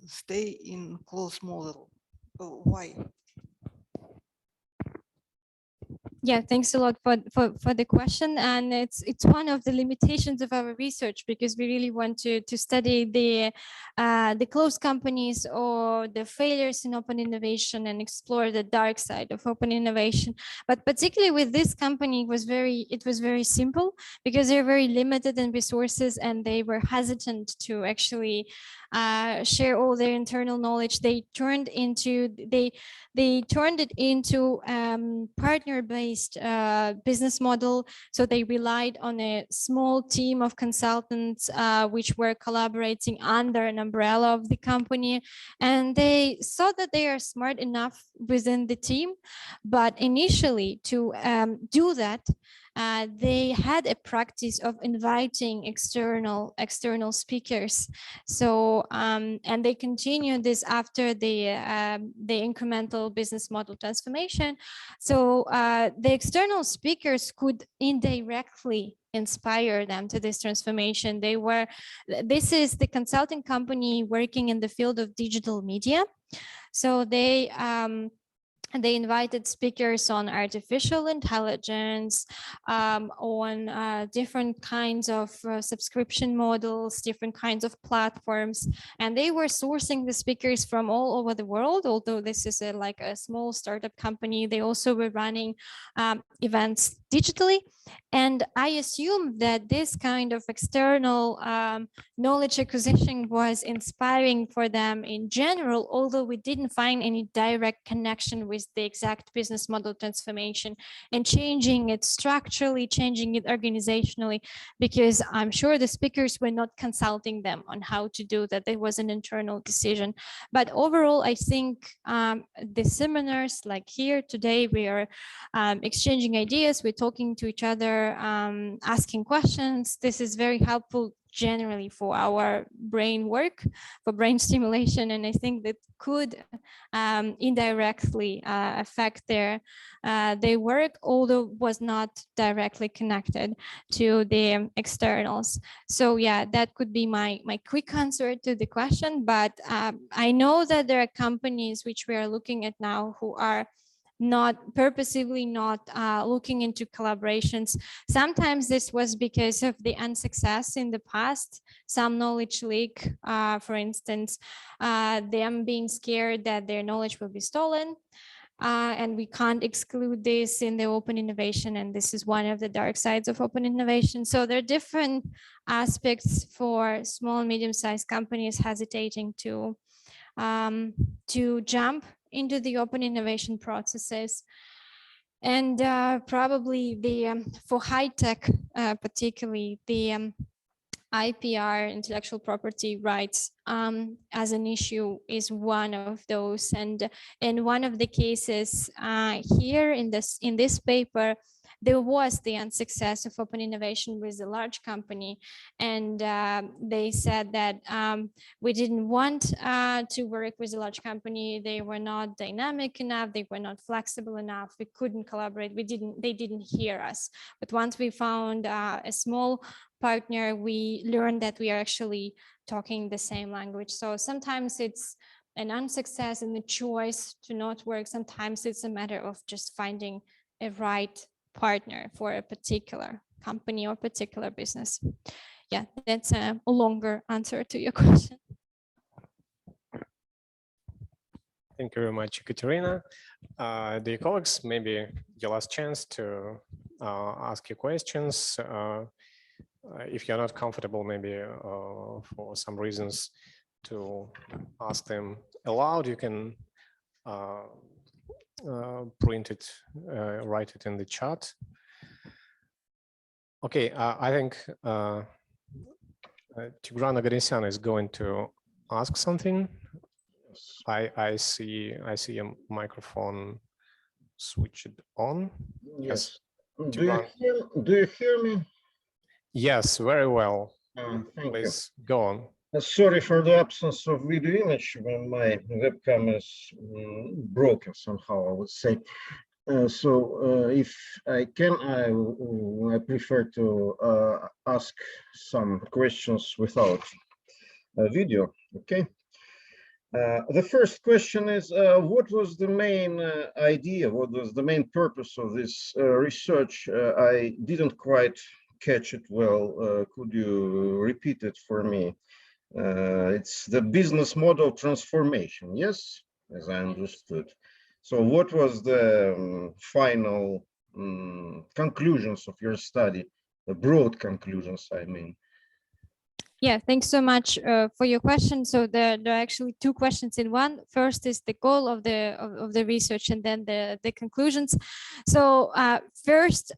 stay in closed model. Why? Yeah, thanks a lot for the question. And it's one of the limitations of our research, because we really want to study the closed companies or the failures in open innovation and explore the dark side of open innovation. But particularly with this company, it was very simple, because they're very limited in resources and they were hesitant to actually share all their internal knowledge. They turned it into partner-based business model. So they relied on a small team of consultants which were collaborating under an umbrella of the company. And they thought that they are smart enough within the team. But initially, to do that, they had a practice of inviting external speakers. So and they continued this after the incremental business model transformation. So the external speakers could indirectly inspire them to this transformation. This is the consulting company working in the field of digital media. So they invited speakers on artificial intelligence, on different kinds of subscription models, different kinds of platforms, and they were sourcing the speakers from all over the world. Although this is like a small startup company, they also were running events digitally. And I assume that this kind of external knowledge acquisition was inspiring for them in general, although we didn't find any direct connection with the exact business model transformation and changing it structurally, changing it organizationally, because I'm sure the speakers were not consulting them on how to do that. There was an internal decision. But overall, I think the seminars like here today, we are exchanging ideas, we're talking to each other, asking questions. This is very helpful generally for our brain work, for brain stimulation, and I think that could indirectly affect their work, although was not directly connected to the externals. So yeah, that could be my quick answer to the question. But I know that there are companies which we are looking at now who are purposively not looking into collaborations. Sometimes this was because of the unsuccess in the past, some knowledge leak, for instance, them being scared that their knowledge will be stolen. And we can't exclude this in the open innovation, and this is one of the dark sides of open innovation. So there are different aspects for small and medium-sized companies hesitating to jump into the open innovation processes. And probably for high tech, particularly the IPR, intellectual property rights, as an issue is one of those. And in one of the cases here in this paper, there was the unsuccess of open innovation with a large company, and they said that we didn't want to work with a large company. They were not dynamic enough. They were not flexible enough. We couldn't collaborate. They didn't hear us. But once we found a small partner, we learned that we are actually talking the same language. So sometimes it's an unsuccess in the choice to not work. Sometimes it's a matter of just finding a right partner for a particular company or particular business. Yeah, that's a longer answer to your question. Thank you very much, Ekaterina. Dear colleagues, maybe your last chance to ask your questions. If you're not comfortable, maybe for some reasons, to ask them aloud, you can print it, write it in the chat. Okay, I think Tigrana Garisyan is going to ask something. I see a microphone switched on. Yes. Do you hear me? Yes, very well. Thank you. Please go on. Sorry for the absence of video image when my webcam is broken somehow, I would say. If I can, I prefer to ask some questions without video, okay? The first question is, what was the main idea? What was the main purpose of this research? I didn't quite catch it well. Could you repeat it for me? It's the business model transformation, yes, as I understood. So what was the final conclusions of your study, the broad conclusions, I mean? Yeah, thanks so much for your question. So there are actually two questions in one. First is the goal of the research, and then the conclusions. So first,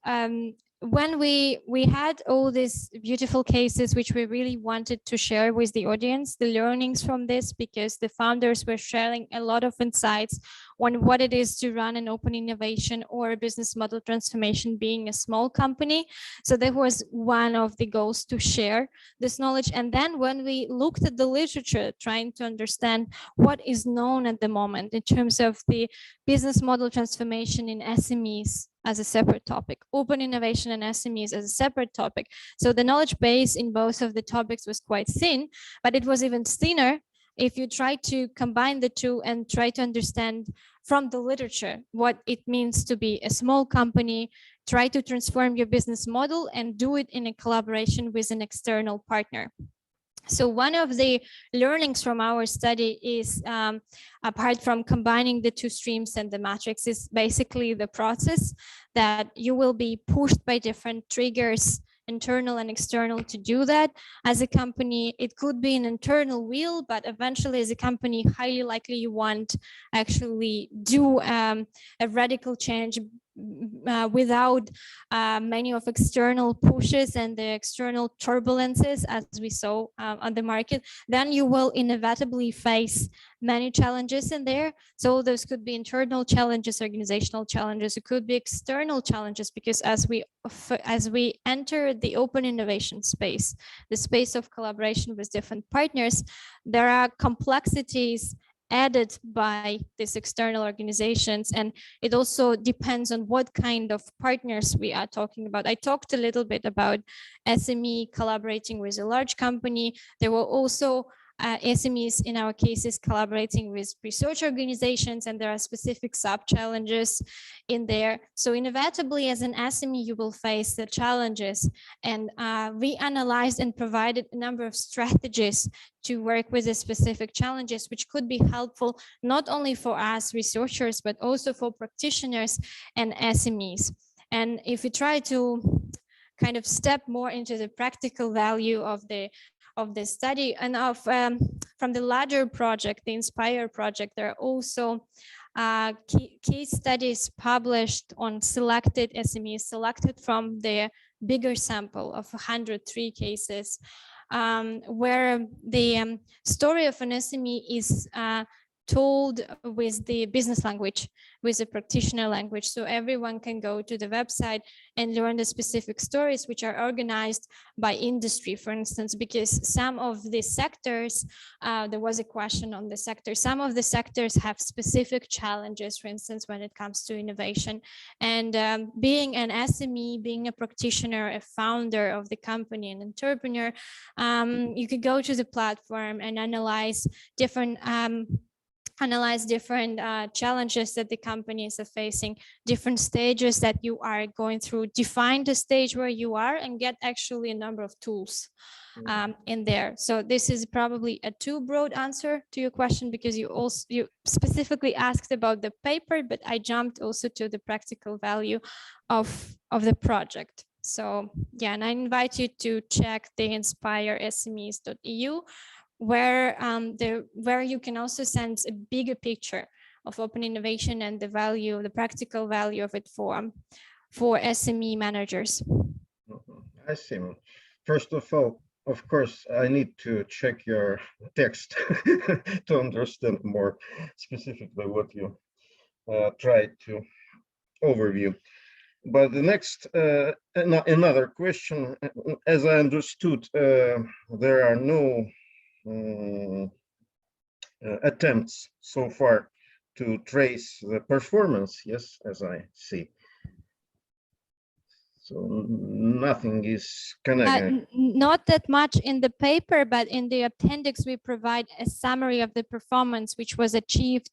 when we had all these beautiful cases which we really wanted to share with the audience, the learnings from this, because the founders were sharing a lot of insights on what it is to run an open innovation or a business model transformation being a small company. So that was one of the goals, to share this knowledge. And then when we looked at the literature, trying to understand what is known at the moment in terms of the business model transformation in SMEs as a separate topic, open innovation and SMEs as a separate topic. So the knowledge base in both of the topics was quite thin, but it was even thinner if you try to combine the two and try to understand from the literature what it means to be a small company, try to transform your business model and do it in a collaboration with an external partner. So one of the learnings from our study is, apart from combining the two streams and the matrix, is basically the process that you will be pushed by different triggers, internal and external, to do that. As a company, it could be an internal wheel, but eventually as a company, highly likely you want actually do a radical change without many of external pushes and the external turbulences as we saw on the market. Then you will inevitably face many challenges in there. So those could be internal challenges, organizational challenges, it could be external challenges, because as we enter the open innovation space, the space of collaboration with different partners, there are complexities added by these external organizations, and it also depends on what kind of partners we are talking about. I talked a little bit about SME collaborating with a large company. There were also SMEs in our cases collaborating with research organizations, and there are specific sub-challenges in there. So inevitably as an SME you will face the challenges, and we analyzed and provided a number of strategies to work with the specific challenges, which could be helpful not only for us researchers but also for practitioners and SMEs. And if we try to kind of step more into the practical value of the study and from the larger project, the Inspire project, there are also case studies published on selected SMEs, selected from the bigger sample of 103 cases, where the story of an SME is told with the business language, with the practitioner language. So everyone can go to the website and learn the specific stories, which are organized by industry, for instance, because some of the sectors, there was a question on the sector, some of the sectors have specific challenges, for instance, when it comes to innovation. And being an SME, being a practitioner, a founder of the company, an entrepreneur, you could go to the platform and analyze different challenges that the companies are facing, different stages that you are going through, define the stage where you are, and get actually a number of tools in there. So this is probably a too broad answer to your question, because you specifically asked about the paper, but I jumped also to the practical value of the project. So yeah, and I invite you to check the inspiresmes.eu, where you can also sense a bigger picture of open innovation and the value, the practical value of it for SME managers. I see. First of all, of course, I need to check your text to understand more specifically what you tried to overview. But the next, another question, as I understood, there are no attempts so far to trace the performance, yes, as I see. So nothing is connected. Not that much in the paper, but in the appendix, we provide a summary of the performance which was achieved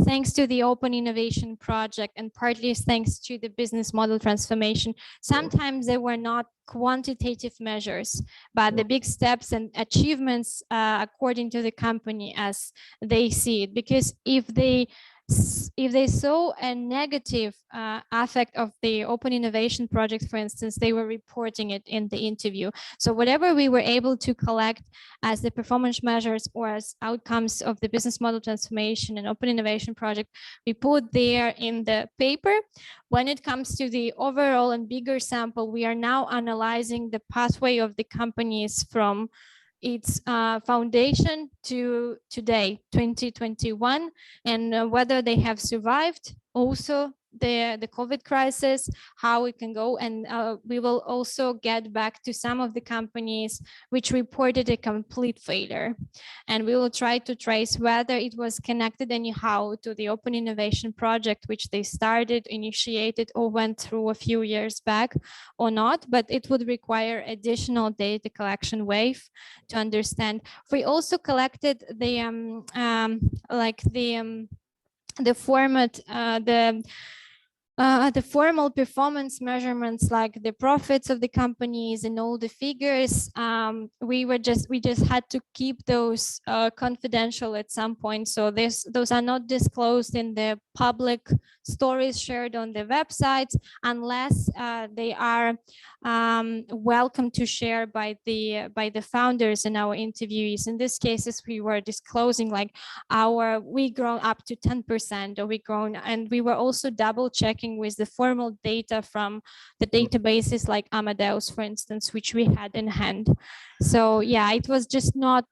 thanks to the Open Innovation Project and partly thanks to the business model transformation. Sometimes they were not quantitative measures, but the big steps and achievements according to the company as they see it. Because if they saw a negative effect of the Open Innovation Project, for instance, they were reporting it in the interview. So whatever we were able to collect as the performance measures or as outcomes of the business model transformation and Open Innovation Project, we put there in the paper. When it comes to the overall and bigger sample, we are now analyzing the pathway of the companies from its foundation to today, 2021, and whether they have survived also the COVID crisis, how it can go. And we will also get back to some of the companies which reported a complete failure. And we will try to trace whether it was connected anyhow to the Open Innovation Project, which they started, initiated, or went through a few years back or not, but it would require additional data collection wave to understand. We also collected the format, the formal performance measurements, like the profits of the companies and all the figures. We just had to keep those confidential at some point. So those are not disclosed in the public stories shared on the websites unless they are welcome to share by the founders and our interviewees. In this cases, we were disclosing like we grown up to 10%, or we grown, and we were also double checking with the formal data from the databases like Amadeus, for instance, which we had in hand. So yeah, it was just not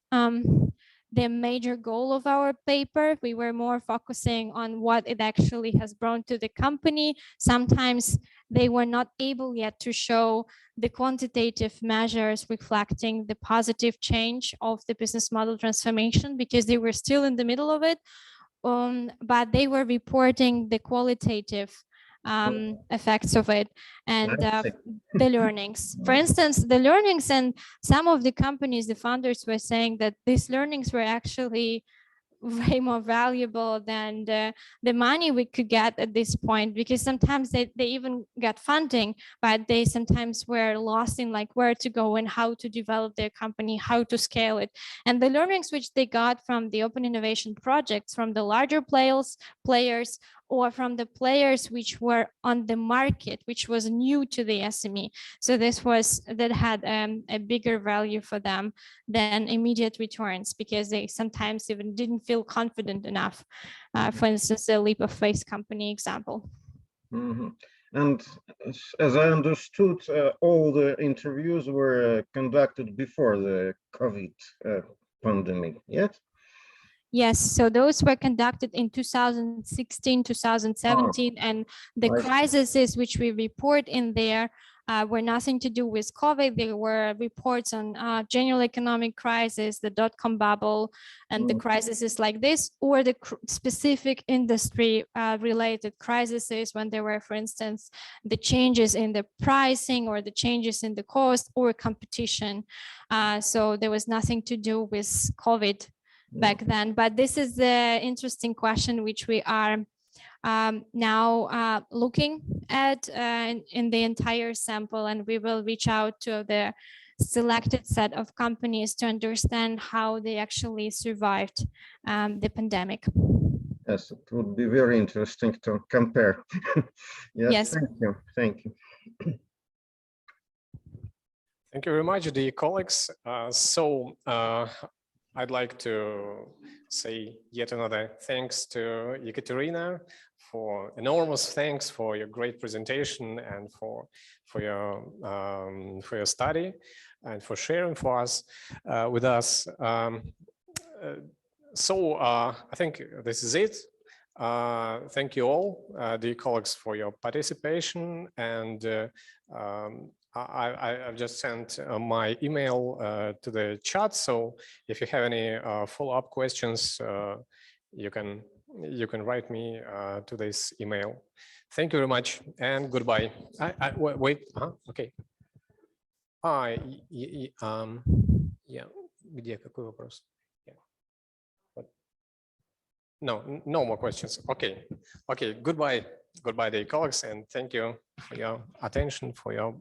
the major goal of our paper. We were more focusing on what it actually has brought to the company. Sometimes they were not able yet to show the quantitative measures reflecting the positive change of the business model transformation because they were still in the middle of it. But they were reporting the qualitative effects of it and the learnings. For instance, the learnings, and some of the companies, the founders were saying that these learnings were actually way more valuable than the money we could get at this point, because sometimes they even got funding, but they sometimes were lost in like where to go and how to develop their company, how to scale it. And the learnings which they got from the Open Innovation projects, from the larger players or from the players which were on the market, which was new to the SME. So that had a bigger value for them than immediate returns, because they sometimes even didn't feel confident enough. For instance, the leap of faith company example. Mm-hmm. And as I understood, all the interviews were conducted before the COVID pandemic, yes? Yes, so those were conducted in 2016, 2017, and the crises which we report in there were nothing to do with COVID. There were reports on general economic crisis, the dot-com bubble, and the crises like this, or the specific industry related crises when there were, for instance, the changes in the pricing or the changes in the cost or competition. So there was nothing to do with COVID back then. But this is the interesting question which we are now looking at in the entire sample, and we will reach out to the selected set of companies to understand how they actually survived the pandemic. Yes, it would be very interesting to compare. Yes. Thank you. Thank you. Thank you very much, dear colleagues. I'd like to say yet another thanks to Ekaterina, for enormous thanks for your great presentation and for your study and for sharing for us with us. I think this is it. Thank you all, dear colleagues, for your participation. And I've just sent my email to the chat. So if you have any follow-up questions, you can write me to this email. Thank you very much and goodbye. Wait. Okay. Где, какой вопрос? No more questions. Okay. Goodbye, dear colleagues, and thank you for your attention, for your